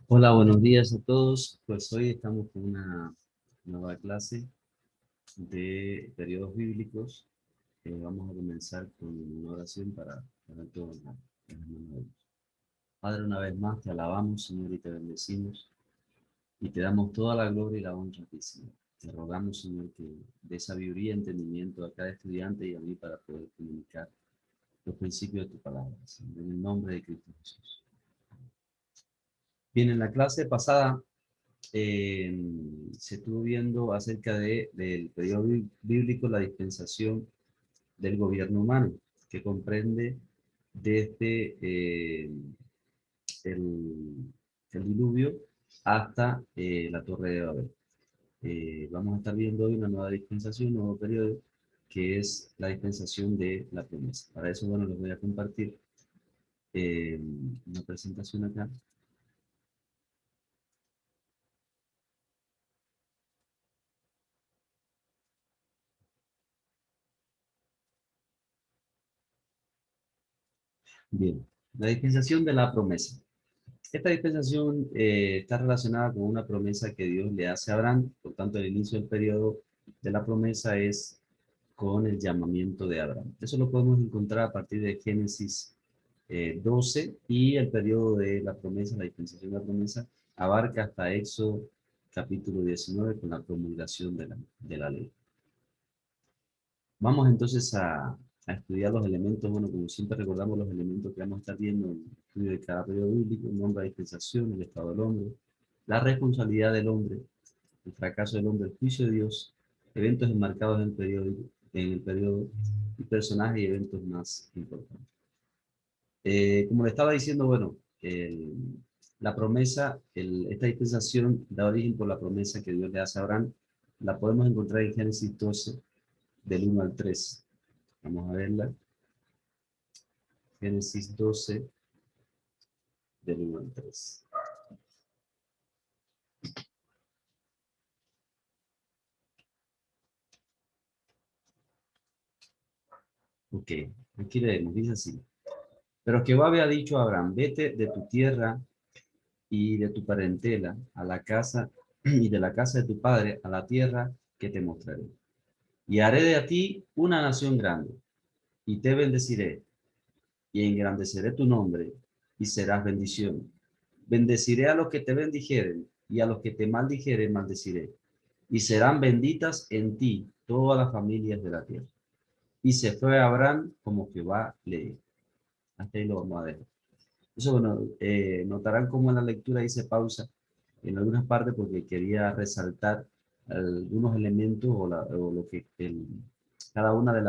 Hola, buenos días a todos. Pues hoy estamos con una nueva clase de periodos bíblicos. Vamos a comenzar con una oración para todos los hermanos. Padre, una vez más te alabamos, Señor, y te bendecimos y te damos toda la gloria y la honra a ti, Señor. Te rogamos, Señor, que dé sabiduría y entendimiento a cada estudiante y a mí para poder comunicar los principios de tu palabra, Señor, en el nombre de Cristo Jesús. Bien, en la clase pasada eh, se estuvo viendo acerca del periodo bíblico, la dispensación del gobierno humano, que comprende desde el, el diluvio hasta la Torre de Babel. Vamos a estar viendo hoy una nueva dispensación, un nuevo periodo, que es la dispensación de la promesa. Para eso, bueno, les voy a compartir eh, una presentación acá. Bien, la dispensación de la promesa. Esta dispensación está relacionada con una promesa que Dios le hace a Abraham, por tanto el inicio del periodo de la promesa es con el llamamiento de Abraham. Eso lo podemos encontrar a partir de Génesis 12 y el periodo de la promesa, la dispensación de la promesa, abarca hasta Éxodo capítulo 19 con la promulgación de la ley. Vamos entonces a estudiar los elementos, bueno, como siempre recordamos los elementos que vamos a estar viendo en el estudio de cada periodo bíblico: el nombre de dispensación, el estado del hombre, la responsabilidad del hombre, el fracaso del hombre, el juicio de Dios, eventos enmarcados en el periodo y personajes y eventos más importantes. Como le estaba diciendo, bueno, la promesa, esta dispensación da origen por la promesa que Dios le hace a Abraham. La podemos encontrar en Génesis 12, del 1 al 3. Vamos a verla. Génesis 12, del 1 al 3. Ok, aquí leemos, dice así. Pero Jehová había dicho a Abraham: vete de tu tierra y de tu parentela a la casa y de la casa de tu padre a la tierra que te mostraré. Y haré de ti una nación grande, y te bendeciré, y engrandeceré tu nombre, y serás bendición. Bendeciré a los que te bendijeren, y a los que te maldijeren maldeciré. Y serán benditas en ti todas las familias de la tierra. Y se fue a Abraham como Jehová le dijo. Hasta ahí lo vamos a dejar. Eso, bueno, notarán cómo en la lectura hice pausa en algunas partes porque quería resaltar algunos elementos o lo que cada una de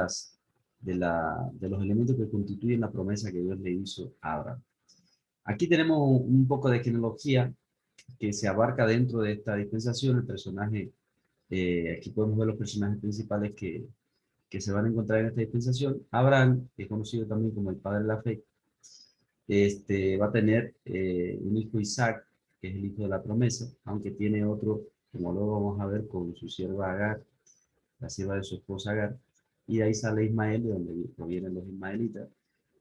los elementos que constituyen la promesa que Dios le hizo a Abraham. Aquí tenemos un poco de genealogía que se abarca dentro de esta dispensación. El personaje, aquí podemos ver los personajes principales que se van a encontrar en esta dispensación. Abraham, que es conocido también como el padre de la fe, va a tener un hijo, Isaac, que es el hijo de la promesa, aunque tiene otro, como luego vamos a ver, con su sierva Agar, la sierva de su esposa Agar, y de ahí sale Ismael, de donde provienen los ismaelitas,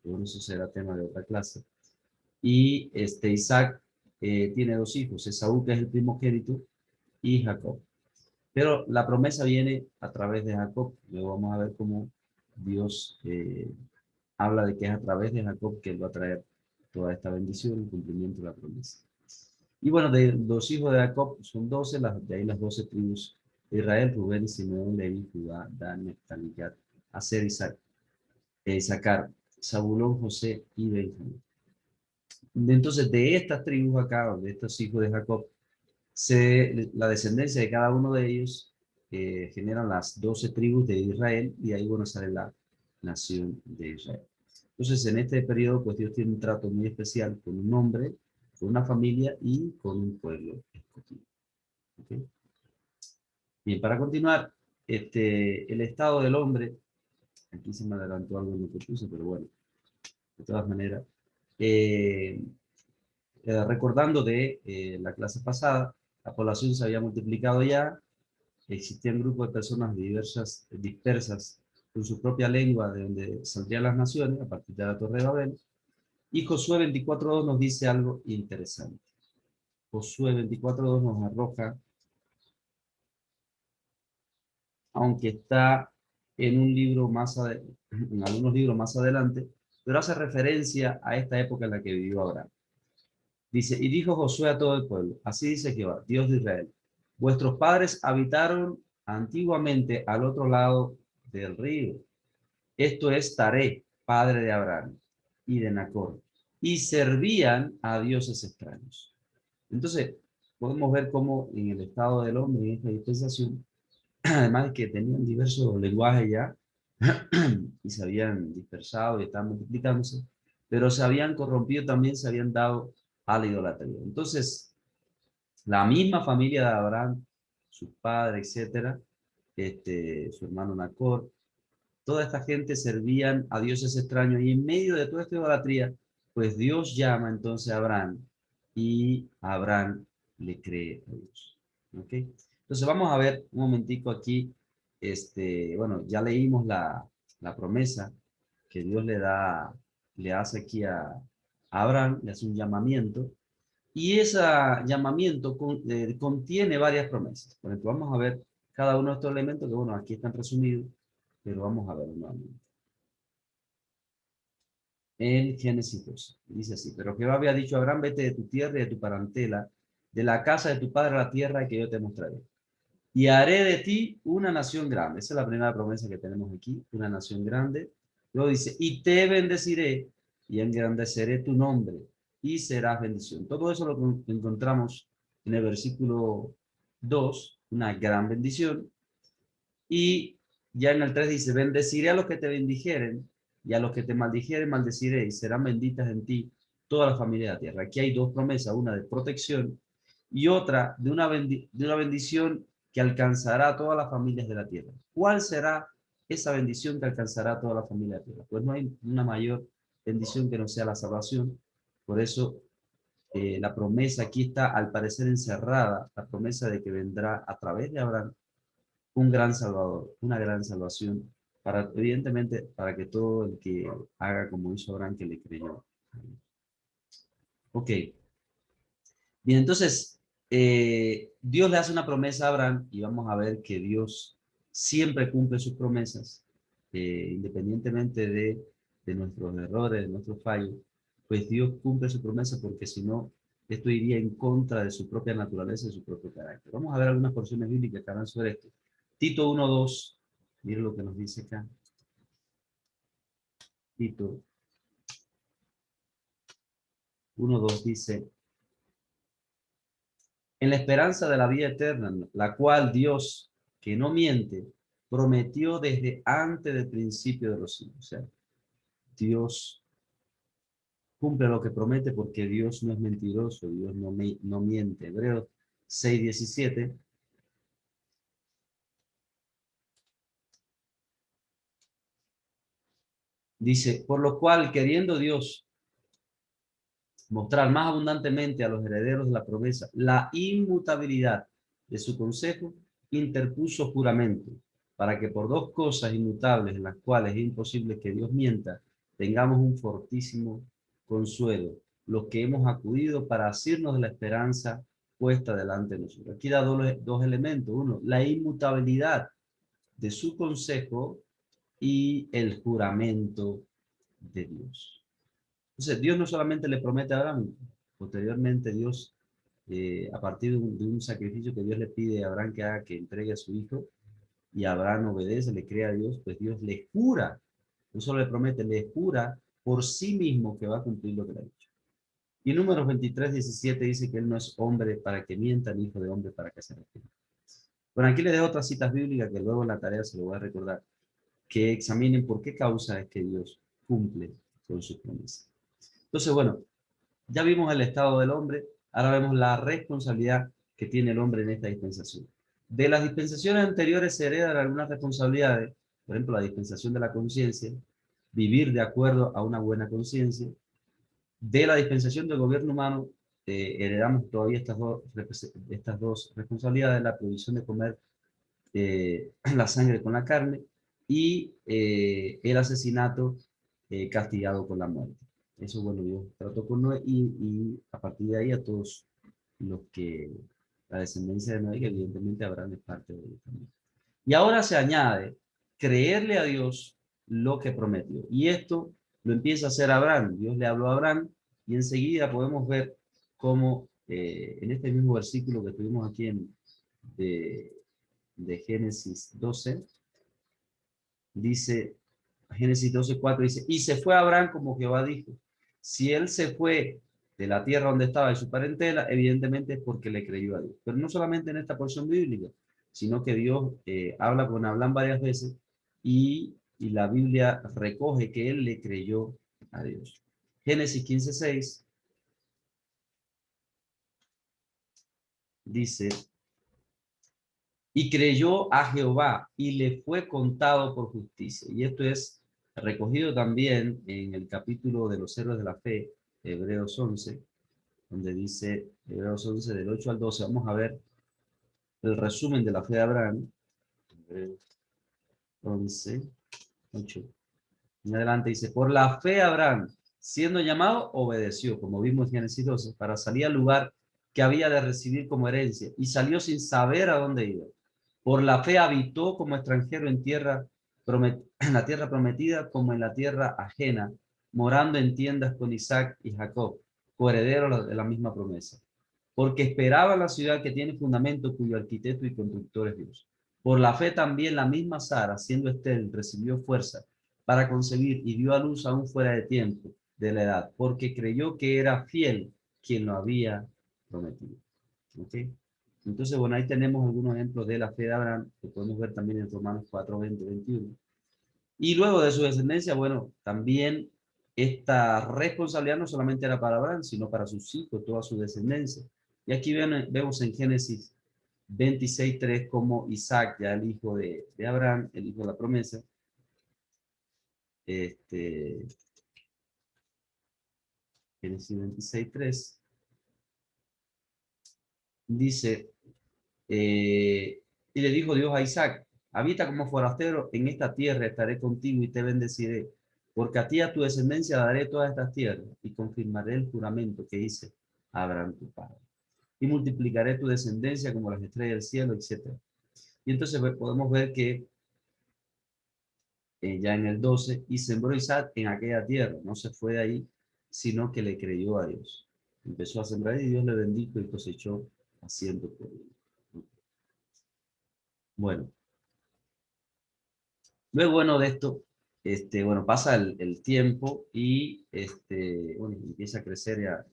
que bueno, eso será tema de otra clase. Y Isaac tiene dos hijos: Esaú, que es el primogénito, y Jacob. Pero la promesa viene a través de Jacob. Luego vamos a ver cómo Dios habla de que es a través de Jacob que él va a traer toda esta bendición y cumplimiento de la promesa. Y bueno, de los hijos de Jacob son 12, de ahí las 12 tribus de Israel: Rubén, Simeón, Leví, Judá, Dan, Neftalí, Gad, Aser, Isaacar, Zabulón, José y Benjamín. Entonces, de estas tribus acá, de estos hijos de Jacob, la descendencia de cada uno de ellos generan las 12 tribus de Israel, y ahí, bueno, sale la nación de Israel. Entonces, en este periodo, pues Dios tiene un trato muy especial con un hombre, con una familia y con un pueblo escogido. ¿Okay? Bien, para continuar, el estado del hombre, aquí se me adelantó algo en lo que puse, pero bueno, de todas maneras, eh, recordando de la clase pasada, la población se había multiplicado ya. Existían grupos de personas diversas, dispersas, con su propia lengua, de donde saldrían las naciones a partir de la Torre de Babel. Y Josué 24:2 nos dice algo interesante. Josué 24:2 nos arroja, aunque está en un libro en algunos libros más adelante, pero hace referencia a esta época en la que vivió Abraham. Dice, y dijo Josué a todo el pueblo, así dice Jehová, Dios de Israel, vuestros padres habitaron antiguamente al otro lado del río. Esto es Taré, padre de Abraham y de Nacor, y servían a dioses extraños. Entonces, podemos ver cómo en el estado del hombre, en esta dispensación, además de que tenían diversos lenguajes ya, y se habían dispersado y estaban multiplicándose, pero se habían corrompido también, se habían dado a la idolatría. Entonces, la misma familia de Abraham, su padre, etcétera, su hermano Nacor, toda esta gente servían a dioses extraños y en medio de toda esta idolatría, pues Dios llama entonces a Abraham y Abraham le cree a Dios. ¿Ok? Entonces vamos a ver un momentico aquí, bueno, ya leímos la promesa que Dios le hace aquí a Abraham, le hace un llamamiento y ese llamamiento contiene varias promesas. Por ejemplo, vamos a ver cada uno de estos elementos que, bueno, aquí están resumidos, pero vamos a ver nuevamente. En Génesis 2, dice así, pero Jehová había dicho a Abraham, vete de tu tierra y de tu parentela, de la casa de tu padre a la tierra que yo te mostraré. Y haré de ti una nación grande. Esa es la primera promesa que tenemos aquí, una nación grande. Luego dice, y te bendeciré y engrandeceré tu nombre y serás bendición. Todo eso lo encontramos en el versículo 2, una gran bendición. Y ya en el 3 dice, bendeciré a los que te bendijeren y a los que te maldijeren maldeciré y serán benditas en ti toda la familia de la tierra. Aquí hay dos promesas, una de protección y otra de una bendición que alcanzará a todas las familias de la tierra. ¿Cuál será esa bendición que alcanzará a toda la familia de la tierra? Pues no hay una mayor bendición que no sea la salvación. Por eso la promesa aquí está al parecer encerrada, la promesa de que vendrá a través de Abraham un gran salvador, una gran salvación, evidentemente, para que todo el que haga como hizo Abraham, que le creyó. Ok, bien, entonces, Dios le hace una promesa a Abraham y vamos a ver que Dios siempre cumple sus promesas, independientemente de nuestros errores, de nuestros fallos, pues Dios cumple su promesa porque si no, esto iría en contra de su propia naturaleza y su propio carácter. Vamos a ver algunas porciones bíblicas que hablan sobre esto. Tito 1:2, mire lo que nos dice acá. Tito 1:2 dice, en la esperanza de la vida eterna, la cual Dios, que no miente, prometió desde antes del principio de los siglos. O sea, Dios cumple lo que promete porque Dios no es mentiroso, Dios no miente. Hebreos 6:17 dice, por lo cual, queriendo Dios mostrar más abundantemente a los herederos de la promesa la inmutabilidad de su consejo, interpuso juramento, para que por dos cosas inmutables en las cuales es imposible que Dios mienta, tengamos un fortísimo consuelo, los que hemos acudido para asirnos de la esperanza puesta delante de nosotros. Aquí da dos elementos. Uno, la inmutabilidad de su consejo y el juramento de Dios. Entonces, Dios no solamente le promete a Abraham, posteriormente Dios, a partir de un sacrificio que Dios le pide a Abraham que haga, que entregue a su hijo, y Abraham obedece, le cree a Dios, pues Dios le jura, no solo le promete, le jura por sí mismo que va a cumplir lo que le ha dicho. Y Números 23:17 dice que él no es hombre para que mienta, ni hijo de hombre para que se arrepienta. Bueno, aquí le dejo otras citas bíblicas que luego en la tarea se lo voy a recordar, que examinen por qué causa es que Dios cumple con sus promesas. Entonces, bueno, ya vimos el estado del hombre, ahora vemos la responsabilidad que tiene el hombre en esta dispensación. De las dispensaciones anteriores se heredan algunas responsabilidades, por ejemplo, la dispensación de la conciencia, vivir de acuerdo a una buena conciencia. De la dispensación del gobierno humano, heredamos todavía estas dos responsabilidades, la prohibición de comer la sangre con la carne y el asesinato castigado con la muerte. Eso, bueno, Dios trató con Noé y a partir de ahí a todos los que, la descendencia de Noé, que evidentemente Abraham es parte de ellos también. Y ahora se añade creerle a Dios lo que prometió. Y esto lo empieza a hacer Abraham. Dios le habló a Abraham y enseguida podemos ver cómo en este mismo versículo que tuvimos aquí de, de Génesis 12, dice, Génesis 12:4 dice, y se fue Abraham como Jehová dijo. Si él se fue de la tierra donde estaba de su parentela, evidentemente es porque le creyó a Dios. Pero no solamente en esta porción bíblica, sino que Dios habla con Abraham varias veces y la Biblia recoge que él le creyó a Dios. Génesis 15:6 dice, y creyó a Jehová y le fue contado por justicia. Y esto es recogido también en el capítulo de los héroes de la fe, Hebreos 11, donde dice, Hebreos 11 del 8 al 12, vamos a ver el resumen de la fe de Abraham. Hebreos 11, 8. En adelante dice, por la fe Abraham, siendo llamado, obedeció, como vimos en Génesis 12, para salir al lugar que había de recibir como herencia, y salió sin saber a dónde iba. Por la fe habitó como extranjero en en la tierra prometida como en la tierra ajena, morando en tiendas con Isaac y Jacob, coherederos de la misma promesa. Porque esperaba la ciudad que tiene fundamento, cuyo arquitecto y constructor es Dios. Por la fe también la misma Sara, siendo estéril, recibió fuerza para concebir y dio a luz aún fuera de tiempo de la edad, porque creyó que era fiel quien lo había prometido. ¿Ok? Entonces, bueno, ahí tenemos algunos ejemplos de la fe de Abraham, que podemos ver también en Romanos 4, 20, 21. Y luego de su descendencia, bueno, también esta responsabilidad no solamente era para Abraham, sino para sus hijos, toda su descendencia. Y aquí vemos en Génesis 26:3 como Isaac, ya el hijo de Abraham, el hijo de la promesa, este, Génesis 26:3, dice, y le dijo Dios a Isaac, habita como forastero en esta tierra, estaré contigo y te bendeciré, porque a ti y a tu descendencia daré todas estas tierras y confirmaré el juramento que hice a Abraham tu padre. Y multiplicaré tu descendencia como las estrellas del cielo, etc. Y entonces podemos ver que ya en el 12, y sembró Isaac en aquella tierra, no se fue de ahí, sino que le creyó a Dios. Empezó a sembrar y Dios le bendijo y cosechó a ciento por uno. Bueno, luego, bueno, de esto, bueno, pasa el tiempo y, bueno, empieza a crecer y a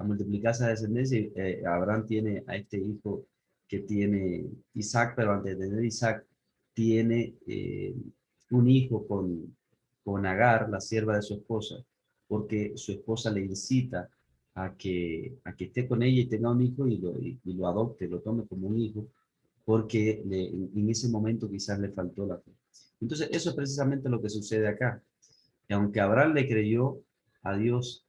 multiplicarse la descendencia. Y, Abraham tiene a este hijo que tiene Isaac, pero antes de tener Isaac, tiene un hijo con Agar, la sierva de su esposa, porque su esposa le incita a que esté con ella y tenga un hijo y lo adopte, lo tome como un hijo, porque en ese momento quizás le faltó la fe. Entonces, eso es precisamente lo que sucede acá. Que aunque Abraham le creyó a Dios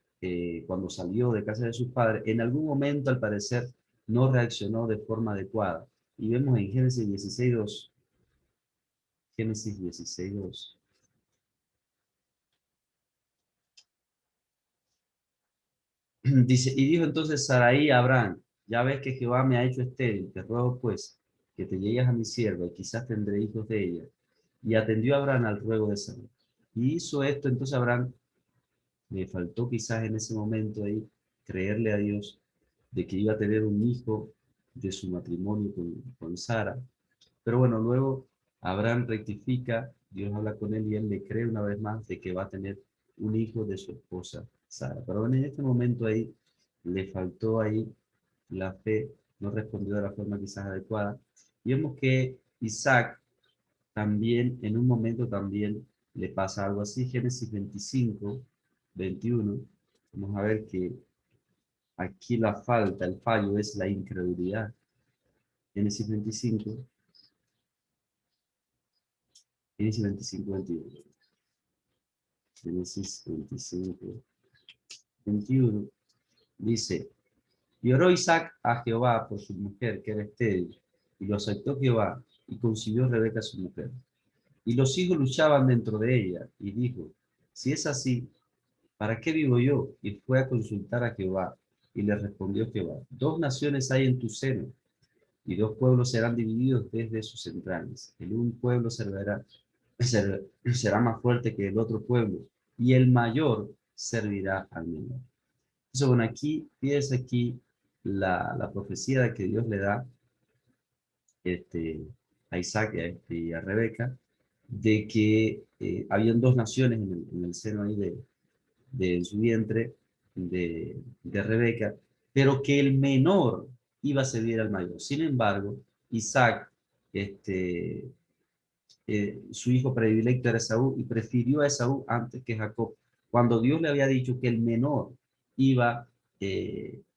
cuando salió de casa de sus padres, en algún momento, al parecer, no reaccionó de forma adecuada. Y vemos en Génesis 16:2, Génesis 16:2. Dice, y dijo entonces Sarai a Abraham, ya ves que Jehová me ha hecho estéril, te ruego pues que te llegues a mi sierva y quizás tendré hijos de ella. Y atendió Abraham al ruego de Sarai. Y hizo esto, entonces Abraham le faltó quizás en ese momento ahí creerle a Dios de que iba a tener un hijo de su matrimonio con Sara. Pero bueno, luego Abraham rectifica, Dios habla con él y él le cree una vez más de que va a tener un hijo de su esposa Sara. Pero bueno, en este momento ahí le faltó ahí la fe, no respondió de la forma quizás adecuada. Y vemos que Isaac también, en un momento también le pasa algo así. Génesis 25:21. Vamos a ver que aquí la falta, el fallo es la incredulidad. Génesis 25, Génesis 25, 21. Génesis 25, 21. Dice, y oró Isaac a Jehová por su mujer, que era estéril, y lo aceptó Jehová, y concibió Rebeca su mujer. Y los hijos luchaban dentro de ella, y dijo, si es así, ¿para qué vivo yo? Y fue a consultar a Jehová. Y le respondió Jehová, 2 naciones hay en tu seno, y 2 pueblos serán divididos desde sus entrañas. El un pueblo será más fuerte que el otro pueblo, y el mayor servirá al menor. Entonces, bueno, aquí, fíjese aquí la profecía de que Dios le da a Isaac y a Rebeca, de que habían 2 naciones en el seno ahí de su vientre de Rebeca, pero que el menor iba a servir al mayor. Sin embargo, Isaac, su hijo predilecto era Esaú y prefirió a Esaú antes que Jacob, cuando Dios le había dicho que el menor iba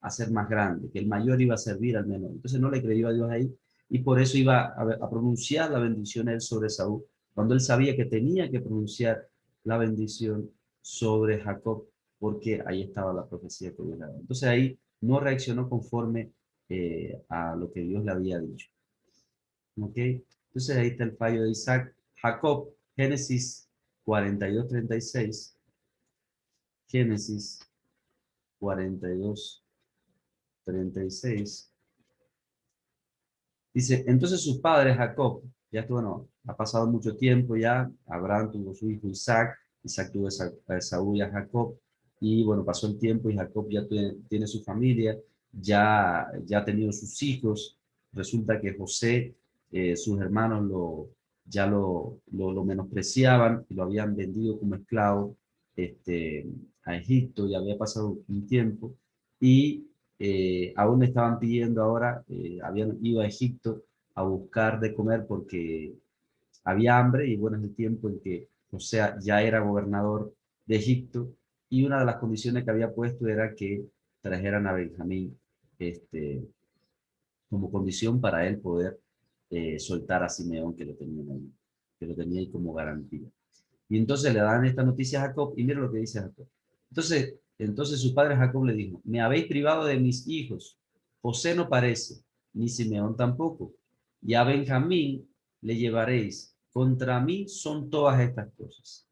a ser más grande, que el mayor iba a servir al menor. Entonces no le creyó a Dios ahí y por eso iba a pronunciar la bendición él sobre Esaú, cuando él sabía que tenía que pronunciar la bendición sobre Jacob, porque ahí estaba la profecía que Dios le daba. Entonces ahí no reaccionó conforme a lo que Dios le había dicho. ¿Ok? Entonces ahí está el fallo de Isaac. Jacob, Génesis 42:36. Génesis 42:36. Dice, entonces sus padres, Jacob, ya que bueno, ha pasado mucho tiempo ya, Abraham tuvo su hijo Isaac, Isaac tuvo a Esaú y a Jacob, y bueno, pasó el tiempo y Jacob ya tiene su familia, ya ha tenido sus hijos, resulta que José, sus hermanos lo menospreciaban y lo habían vendido como esclavo este, a Egipto, ya había pasado un tiempo, y aún le estaban pidiendo ahora, habían ido a Egipto a buscar de comer porque había hambre y bueno, es el tiempo en que José ya era gobernador de Egipto y una de las condiciones que había puesto era que trajeran a Benjamín como condición para él poder soltar a Simeón que lo tenía ahí como garantía. Y entonces le dan esta noticia a Jacob y mira lo que dice Jacob. Entonces su padre Jacob le dijo, me habéis privado de mis hijos. José no parece, ni Simeón tampoco. Y a Benjamín le llevaréis. Contra mí son todas estas cosas.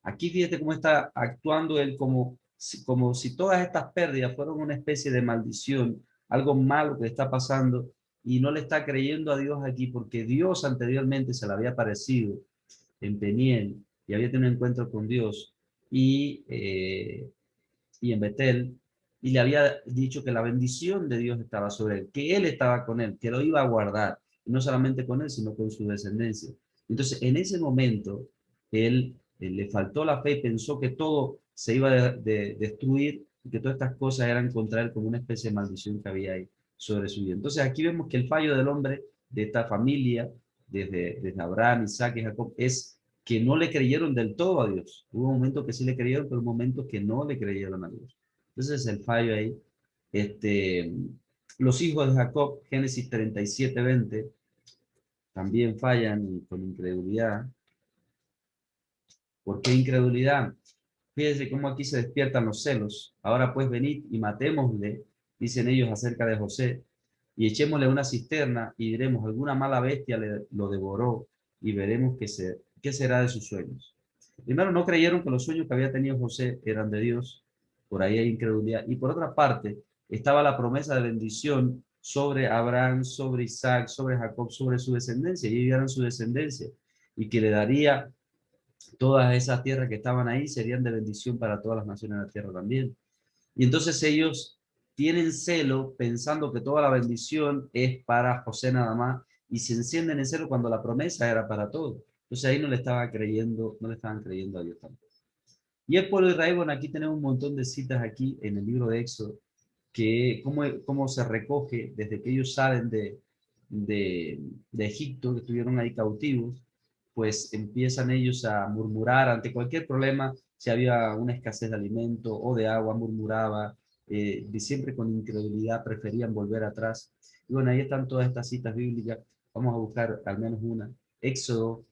Aquí fíjate cómo está actuando él como si todas estas pérdidas fueran una especie de maldición, algo malo que está pasando y no le está creyendo a Dios aquí porque Dios anteriormente se le había aparecido en Peniel y había tenido un encuentro con Dios y en Betel y le había dicho que la bendición de Dios estaba sobre él, que él estaba con él, que lo iba a guardar, y no solamente con él, sino con su descendencia. Entonces, en ese momento, él le faltó la fe y pensó que todo se iba de destruir y que todas estas cosas eran contra él como una especie de maldición que había ahí sobre su vida. Entonces, aquí vemos que el fallo del hombre de esta familia, desde Abraham, Isaac y Jacob, es que no le creyeron del todo a Dios. Hubo momentos que sí le creyeron, pero momentos que no le creyeron a Dios. Entonces el fallo ahí. Este, los hijos de Jacob, Génesis 37:20, también fallan con incredulidad. ¿Por qué incredulidad? Fíjense cómo aquí se despiertan los celos. Ahora pues venid y matémosle, dicen ellos acerca de José, y echémosle una cisterna y diremos, alguna mala bestia lo devoró y veremos qué será de sus sueños. Primero, no creyeron que los sueños que había tenido José eran de Dios. Por ahí hay incredulidad. Y por otra parte, estaba la promesa de bendición sobre Abraham, sobre Isaac, sobre Jacob, sobre su descendencia. Y ellos eran su descendencia. Y que le daría todas esas tierras que estaban ahí, serían de bendición para todas las naciones de la tierra también. Y entonces ellos tienen celo pensando que toda la bendición es para José nada más y se encienden en celo cuando la promesa era para todos. Entonces ahí no le estaban creyendo a Dios tampoco. Y el pueblo de Israel, bueno, aquí tenemos un montón de citas aquí en el libro de Éxodo, que cómo se recoge desde que ellos salen de, de Egipto, que estuvieron ahí cautivos, pues empiezan ellos a murmurar ante cualquier problema, si había una escasez de alimento o de agua, murmuraba, siempre con incredulidad preferían volver atrás. Y bueno, ahí están todas estas citas bíblicas, vamos a buscar al menos una. Éxodo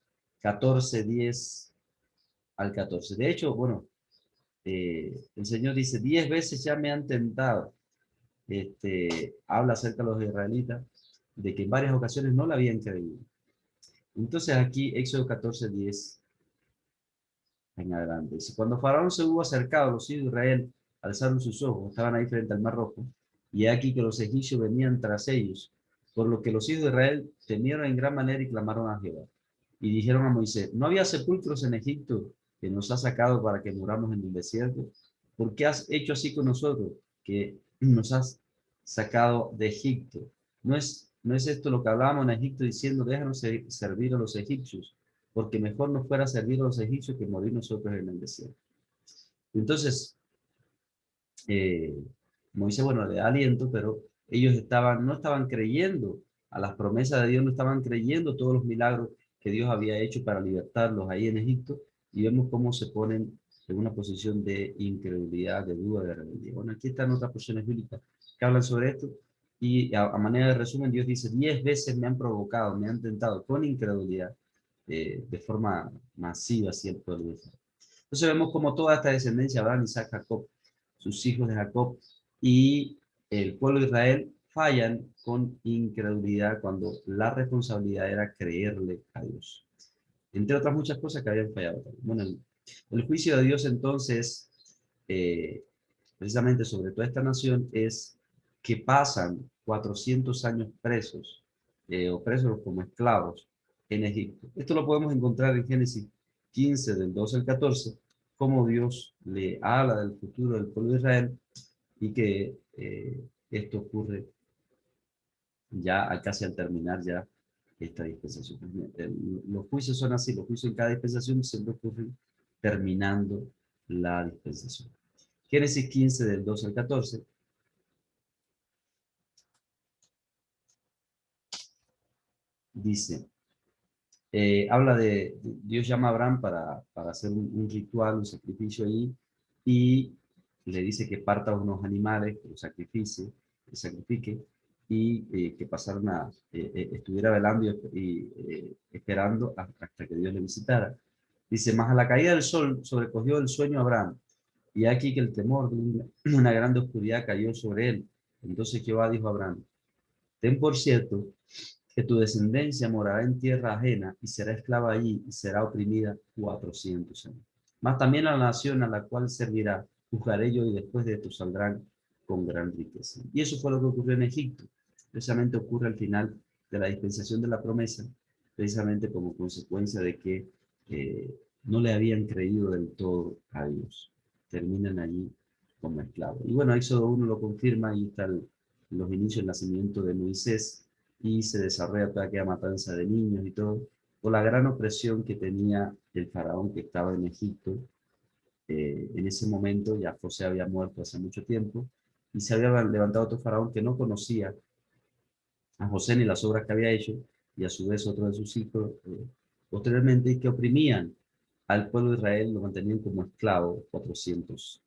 14:10 al 14. De hecho, bueno, el Señor dice, 10 veces ya me han tentado. Habla acerca de los israelitas, de que en varias ocasiones no le habían creído. Entonces aquí, Éxodo 14:10 en adelante. Dice, cuando Faraón se hubo acercado a los hijos de Israel alzaron sus ojos, estaban ahí frente al Mar Rojo, y he aquí que los egipcios venían tras ellos, por lo que los hijos de Israel temieron en gran manera y clamaron a Jehová. Y dijeron a Moisés, ¿no había sepulcros en Egipto que nos has sacado para que muramos en el desierto? ¿Por qué has hecho así con nosotros, que nos has sacado de Egipto? ¿No es esto lo que hablábamos en Egipto diciendo, déjanos servir a los egipcios, porque mejor nos fuera servir a los egipcios que morir nosotros en el desierto? Entonces, eh, Moisés, bueno, le da aliento, pero ellos no estaban creyendo a las promesas de Dios, no estaban creyendo todos los milagros que Dios había hecho para libertarlos ahí en Egipto, y vemos cómo se ponen en una posición de incredulidad, de duda, de rebeldía. Bueno, aquí están otras porciones bíblicas que hablan sobre esto, y a manera de resumen, Dios dice, 10 veces me han provocado, me han tentado con incredulidad, de forma masiva hacia el pueblo de Israel. Entonces vemos como toda esta descendencia, Abraham, Isaac, Jacob, sus hijos de Jacob y el pueblo de Israel fallan con incredulidad cuando la responsabilidad era creerle a Dios. Entre otras muchas cosas que habían fallado también. Bueno, el juicio de Dios entonces, eh, precisamente sobre toda esta nación, es que pasan 400 años presos, o presos como esclavos en Egipto. Esto lo podemos encontrar en Génesis 15, del 12 al 14, cómo Dios le habla del futuro del pueblo de Israel y que esto ocurre ya casi al terminar ya esta dispensación. Los juicios son así, los juicios en cada dispensación siempre ocurren terminando la dispensación. Génesis 15 del 12 al 14 dice, habla Dios llama a Abraham para hacer un ritual, un sacrificio ahí, y le dice que parta unos animales, que los sacrifique, y que estuviera velando y esperando hasta que Dios le visitara. Dice, más a la caída del sol sobrecogió el sueño a Abraham, y aquí que el temor de una grande oscuridad cayó sobre él. Entonces Jehová dijo a Abraham, ten por cierto que tu descendencia morará en tierra ajena y será esclava allí y será oprimida 400 años. Mas también a la nación a la cual servirá, juzgaré yo y después de esto saldrán con gran riqueza. Y eso fue lo que ocurrió en Egipto. Precisamente ocurre al final de la dispensación de la promesa, precisamente como consecuencia de que no le habían creído del todo a Dios. Terminan allí como esclavos. Y bueno, Éxodo 1 lo confirma, ahí están los inicios del nacimiento de Moisés, y se desarrolla toda aquella matanza de niños y todo, por la gran opresión que tenía el faraón que estaba en Egipto. En ese momento ya José había muerto hace mucho tiempo, y se había levantado otro faraón que no conocía a José ni las obras que había hecho, y a su vez otro de sus hijos posteriormente, y que oprimían al pueblo de Israel, lo mantenían como esclavo 400.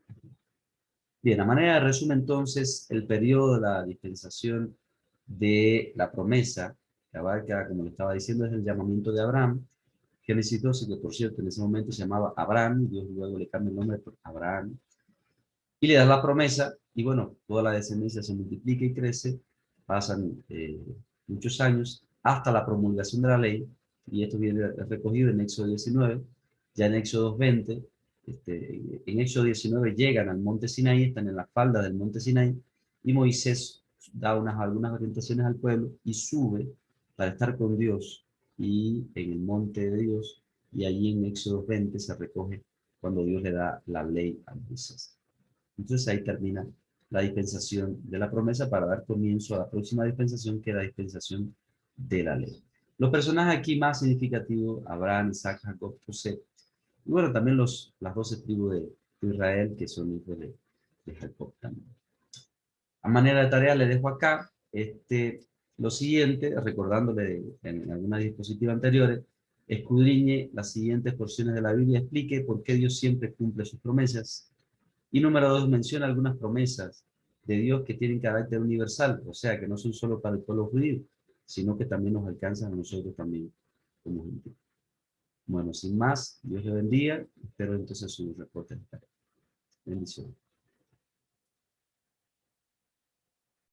Bien, a manera de resumen entonces, el periodo de la dispensación de la promesa, que abarca, como le estaba diciendo, es el llamamiento de Abraham. Génesis 12, que por cierto en ese momento se llamaba Abraham, y Dios luego le cambia el nombre por Abraham, y le da la promesa, y bueno, toda la descendencia se multiplica y crece, pasan muchos años, hasta la promulgación de la ley, y esto viene recogido en Éxodo 19, ya en Éxodo 20, en Éxodo 19 llegan al monte Sinaí, están en la falda del monte Sinaí, y Moisés da algunas orientaciones al pueblo y sube para estar con Dios y en el monte de Dios, y allí en Éxodo 20 se recoge cuando Dios le da la ley a Moisés. Entonces ahí termina la dispensación de la promesa para dar comienzo a la próxima dispensación, que es la dispensación de la ley. Los personajes aquí más significativos, Abraham, Isaac, Jacob, José, y bueno, también las 12 tribus de Israel, que son hijos de Jacob también. A manera de tarea le dejo acá lo siguiente, recordándole en algunas diapositivas anteriores, escudriñe las siguientes porciones de la Biblia, explique por qué Dios siempre cumple sus promesas. Y número 2, menciona algunas promesas de Dios que tienen carácter universal, o sea, que no son solo para el pueblo judío, sino que también nos alcanzan a nosotros también como gentiles. Bueno, sin más, Dios le bendiga. Espero entonces su reporte. Bendiciones.